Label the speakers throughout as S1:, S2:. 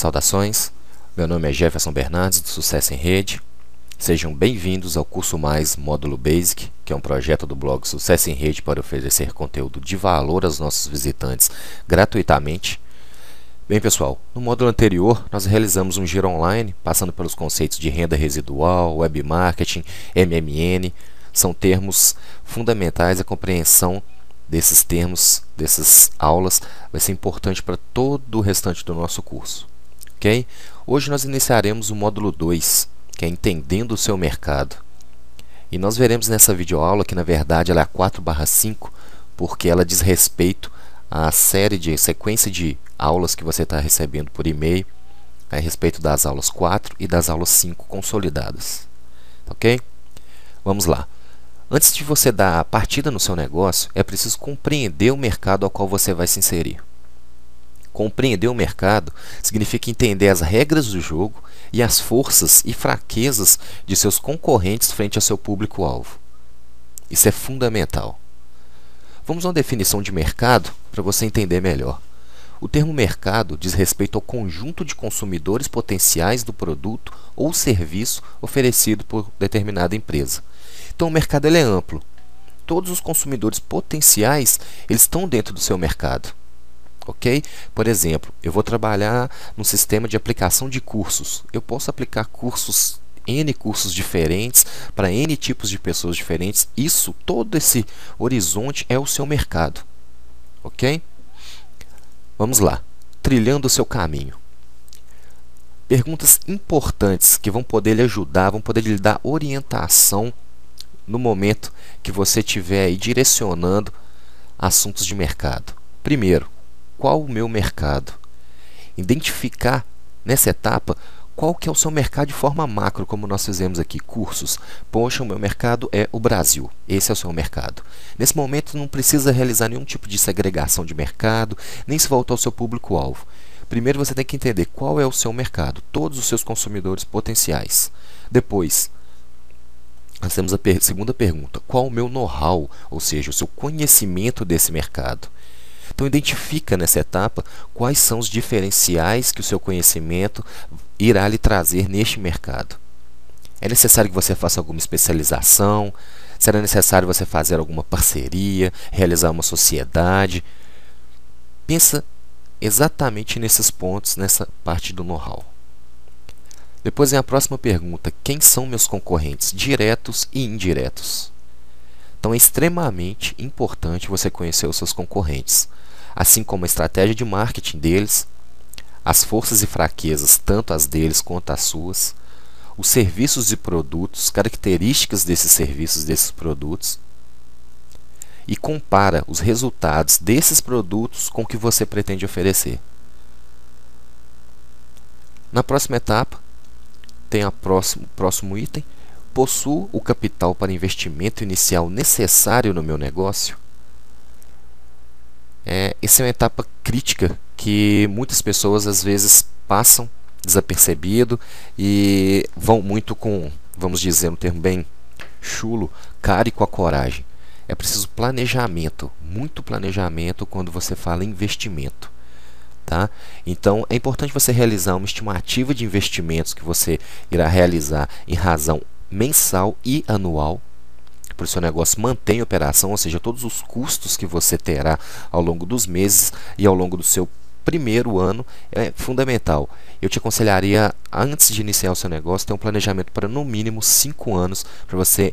S1: Saudações, meu nome é Jefferson Bernardes do Sucesso em Rede. Sejam bem-vindos ao Curso Mais Módulo Basic, que é um projeto do blog Sucesso em Rede para oferecer conteúdo de valor aos nossos visitantes gratuitamente. Bem pessoal, no módulo anterior nós realizamos um giro online, passando pelos conceitos de renda residual, web marketing, MMN. São termos fundamentais, a compreensão desses termos, dessas aulas, vai ser importante para todo o restante do nosso curso. Ok? Hoje nós iniciaremos o módulo 2, que é Entendendo o seu mercado. E nós veremos nessa videoaula que na verdade ela é a 4/5, porque ela diz respeito à sequência de aulas que você está recebendo por e-mail, a respeito das aulas 4 e das aulas 5 consolidadas. Ok? Vamos lá. Antes de você dar a partida no seu negócio, é preciso compreender o mercado ao qual você vai se inserir. Compreender o mercado significa entender as regras do jogo e as forças e fraquezas de seus concorrentes frente ao seu público-alvo. Isso é fundamental. Vamos a uma definição de mercado para você entender melhor. O termo mercado diz respeito ao conjunto de consumidores potenciais do produto ou serviço oferecido por determinada empresa. Então o mercado ele é amplo. Todos os consumidores potenciais eles estão dentro do seu mercado. Ok? Por exemplo, eu vou trabalhar num sistema de aplicação de cursos. Eu posso aplicar N cursos diferentes para N tipos de pessoas diferentes. Todo esse horizonte é o seu mercado. Ok? Vamos lá. Trilhando o seu caminho. Perguntas importantes que vão poder lhe ajudar, vão poder lhe dar orientação no momento que você estiver aí direcionando assuntos de mercado. Primeiro, qual o meu mercado? Identificar nessa etapa qual que é o seu mercado de forma macro, como nós fizemos aqui, cursos. Poxa, o meu mercado é o Brasil. Esse é o seu mercado. Nesse momento não precisa realizar nenhum tipo de segregação de mercado, nem se voltar ao seu público-alvo. Primeiro você tem que entender qual é o seu mercado, todos os seus consumidores potenciais. Depois, nós temos a segunda pergunta, qual o meu know-how, ou seja, o seu conhecimento desse mercado. Então identifica nessa etapa quais são os diferenciais que o seu conhecimento irá lhe trazer neste mercado. É necessário que você faça alguma especialização? Será necessário você fazer alguma parceria, realizar uma sociedade? Pensa exatamente nesses pontos, nessa parte do know-how. Depois vem a próxima pergunta, quem são meus concorrentes, diretos e indiretos? Então é extremamente importante você conhecer os seus concorrentes, assim como a estratégia de marketing deles, as forças e fraquezas, tanto as deles quanto as suas, os serviços e produtos, características desses serviços e desses produtos, e compara os resultados desses produtos com o que você pretende oferecer. Na próxima etapa, tem o próximo item. Possuo o capital para investimento inicial necessário no meu negócio? Essa é uma etapa crítica que muitas pessoas às vezes passam desapercebido e vão muito com, vamos dizer um termo bem chulo, cara e com a coragem. É preciso planejamento, muito planejamento quando você fala em investimento. Tá? Então é importante você realizar uma estimativa de investimentos que você irá realizar em razão mensal e anual, para o seu negócio manter em operação, ou seja, todos os custos que você terá ao longo dos meses e ao longo do seu primeiro ano é fundamental. Eu te aconselharia, antes de iniciar o seu negócio, ter um planejamento para no mínimo 5 anos, para você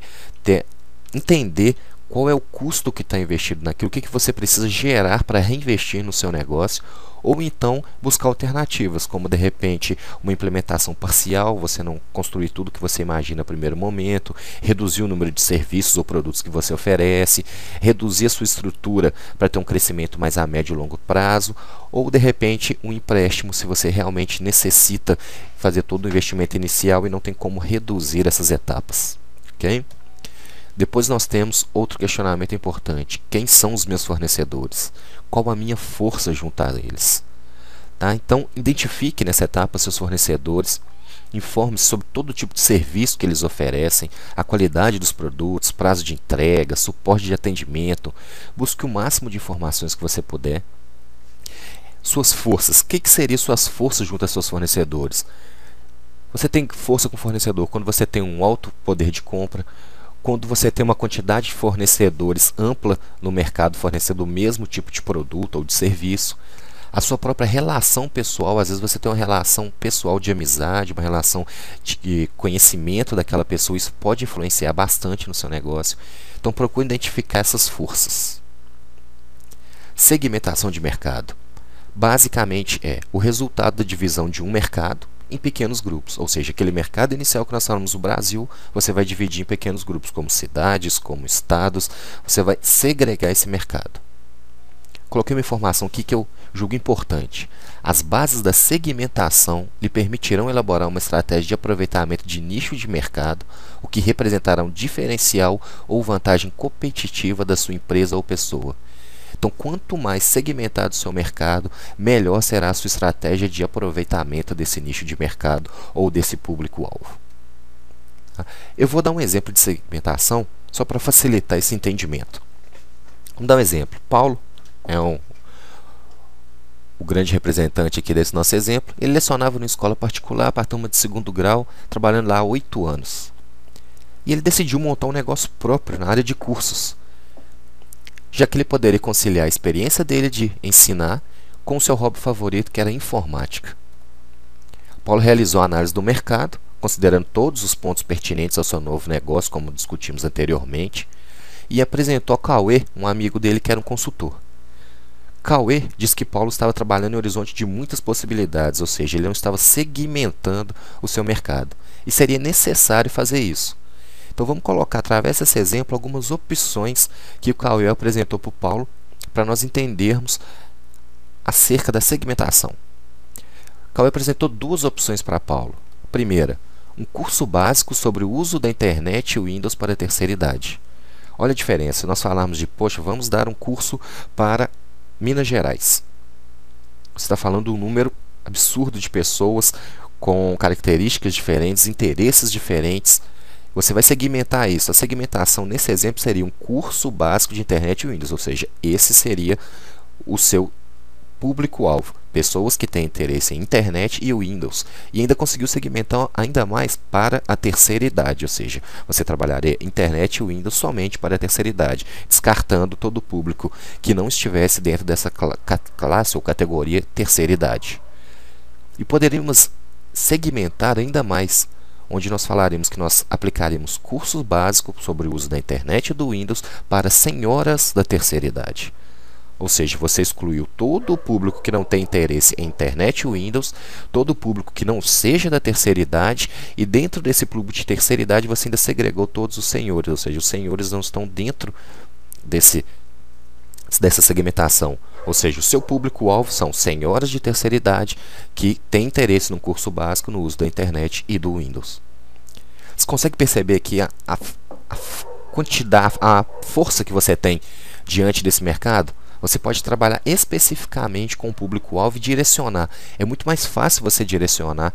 S1: entender qual é o custo que está investido naquilo, o que você precisa gerar para reinvestir no seu negócio, ou então buscar alternativas, como de repente uma implementação parcial, você não construir tudo o que você imagina no primeiro momento, reduzir o número de serviços ou produtos que você oferece, reduzir a sua estrutura para ter um crescimento mais a médio e longo prazo, ou de repente um empréstimo se você realmente necessita fazer todo o investimento inicial e não tem como reduzir essas etapas. Ok? Depois nós temos outro questionamento importante. Quem são os meus fornecedores? Qual a minha força junto a eles? Tá? Então, identifique nessa etapa seus fornecedores, informe-se sobre todo tipo de serviço que eles oferecem, a qualidade dos produtos, prazo de entrega, suporte de atendimento. Busque o máximo de informações que você puder. Suas forças. O que seriam suas forças junto aos seus fornecedores? Você tem força com o fornecedor quando você tem um alto poder de compra, quando você tem uma quantidade de fornecedores ampla no mercado fornecendo o mesmo tipo de produto ou de serviço. A sua própria relação pessoal, às vezes você tem uma relação pessoal de amizade, uma relação de conhecimento daquela pessoa, isso pode influenciar bastante no seu negócio. Então procure identificar essas forças. Segmentação de mercado. Basicamente é o resultado da divisão de um mercado em pequenos grupos, ou seja, aquele mercado inicial que nós falamos no Brasil, você vai dividir em pequenos grupos, como cidades, como estados, você vai segregar esse mercado. Coloquei uma informação aqui que eu julgo importante. As bases da segmentação lhe permitirão elaborar uma estratégia de aproveitamento de nicho de mercado, o que representará um diferencial ou vantagem competitiva da sua empresa ou pessoa. Então, quanto mais segmentado o seu mercado, melhor será a sua estratégia de aproveitamento desse nicho de mercado ou desse público-alvo. Eu vou dar um exemplo de segmentação só para facilitar esse entendimento. Vamos dar um exemplo. Paulo é o grande representante aqui desse nosso exemplo. Ele lecionava numa escola particular para a turma de 2º grau, trabalhando lá há 8 anos. E ele decidiu montar um negócio próprio na área de cursos, já que ele poderia conciliar a experiência dele de ensinar com o seu hobby favorito, que era a informática. Paulo realizou a análise do mercado, considerando todos os pontos pertinentes ao seu novo negócio, como discutimos anteriormente, e apresentou a Cauê, um amigo dele que era um consultor. Cauê disse que Paulo estava trabalhando em um horizonte de muitas possibilidades, ou seja, ele não estava segmentando o seu mercado, e seria necessário fazer isso. Então vamos colocar através desse exemplo algumas opções que o Cauê apresentou para o Paulo para nós entendermos acerca da segmentação. Cauê apresentou 2 opções para Paulo. A primeira, um curso básico sobre o uso da internet e o Windows para a terceira idade. Olha a diferença, nós falarmos de, poxa, vamos dar um curso para Minas Gerais. Você está falando de um número absurdo de pessoas com características diferentes, interesses diferentes. Você vai segmentar isso. A segmentação nesse exemplo seria um curso básico de internet e Windows, ou seja, esse seria o seu público-alvo. Pessoas que têm interesse em internet e Windows. E ainda conseguiu segmentar ainda mais para a terceira idade, ou seja, você trabalharia internet e Windows somente para a terceira idade, descartando todo o público que não estivesse dentro dessa classe ou categoria terceira idade. E poderíamos segmentar ainda mais, onde nós falaremos que nós aplicaremos cursos básicos sobre o uso da internet e do Windows para senhoras da terceira idade. Ou seja, você excluiu todo o público que não tem interesse em internet e Windows, todo o público que não seja da terceira idade, e dentro desse público de terceira idade você ainda segregou todos os senhores, ou seja, os senhores não estão dentro dessa segmentação. Ou seja, o seu público-alvo são senhoras de terceira idade que têm interesse no curso básico no uso da internet e do Windows. Você consegue perceber que a quantidade, a força que você tem diante desse mercado? Você pode trabalhar especificamente com o público-alvo e direcionar. É muito mais fácil você direcionar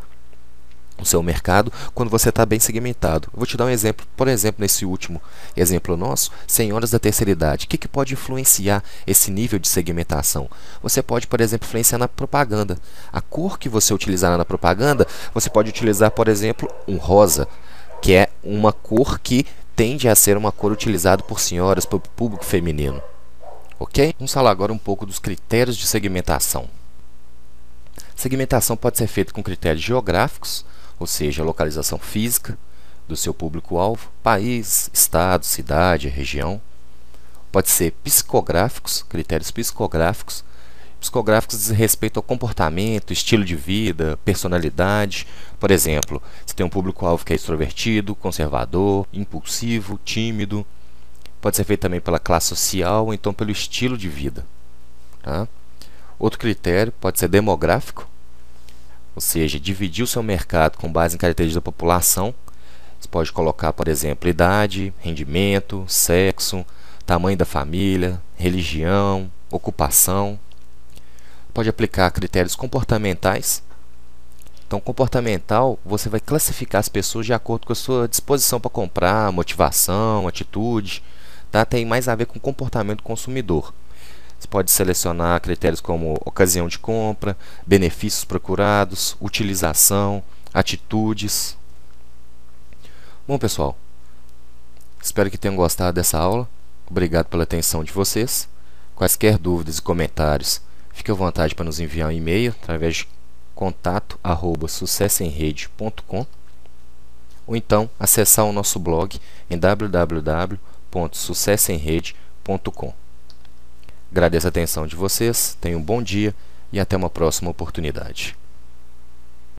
S1: o seu mercado quando você está bem segmentado. Eu vou te dar um exemplo, por exemplo, nesse último exemplo nosso, senhoras da terceira idade. O que pode influenciar esse nível de segmentação? Você pode, por exemplo, influenciar na propaganda. A cor que você utilizar na propaganda, você pode utilizar, por exemplo, um rosa, que é uma cor que tende a ser uma cor utilizada por senhoras, por público feminino. Ok? Vamos falar agora um pouco dos critérios de segmentação. Segmentação pode ser feita com critérios geográficos, ou seja, a localização física do seu público-alvo, país, estado, cidade, região. Pode ser psicográficos, critérios psicográficos. Psicográficos dizem respeito ao comportamento, estilo de vida, personalidade. Por exemplo, você tem um público-alvo que é extrovertido, conservador, impulsivo, tímido. Pode ser feito também pela classe social ou então pelo estilo de vida. Tá? Outro critério pode ser demográfico, ou seja, dividir o seu mercado com base em características da população. Você pode colocar, por exemplo, idade, rendimento, sexo, tamanho da família, religião, ocupação. Pode aplicar critérios comportamentais. Então, comportamental, você vai classificar as pessoas de acordo com a sua disposição para comprar, motivação, atitude. Tá? Tem mais a ver com comportamento do consumidor. Você pode selecionar critérios como ocasião de compra, benefícios procurados, utilização, atitudes. Bom, pessoal, espero que tenham gostado dessa aula. Obrigado pela atenção de vocês. Quaisquer dúvidas e comentários, fique à vontade para nos enviar um e-mail através de contato@sucessemrede.com ou então acessar o nosso blog em www.sucessemrede.com. Agradeço a atenção de vocês, tenham um bom dia e até uma próxima oportunidade.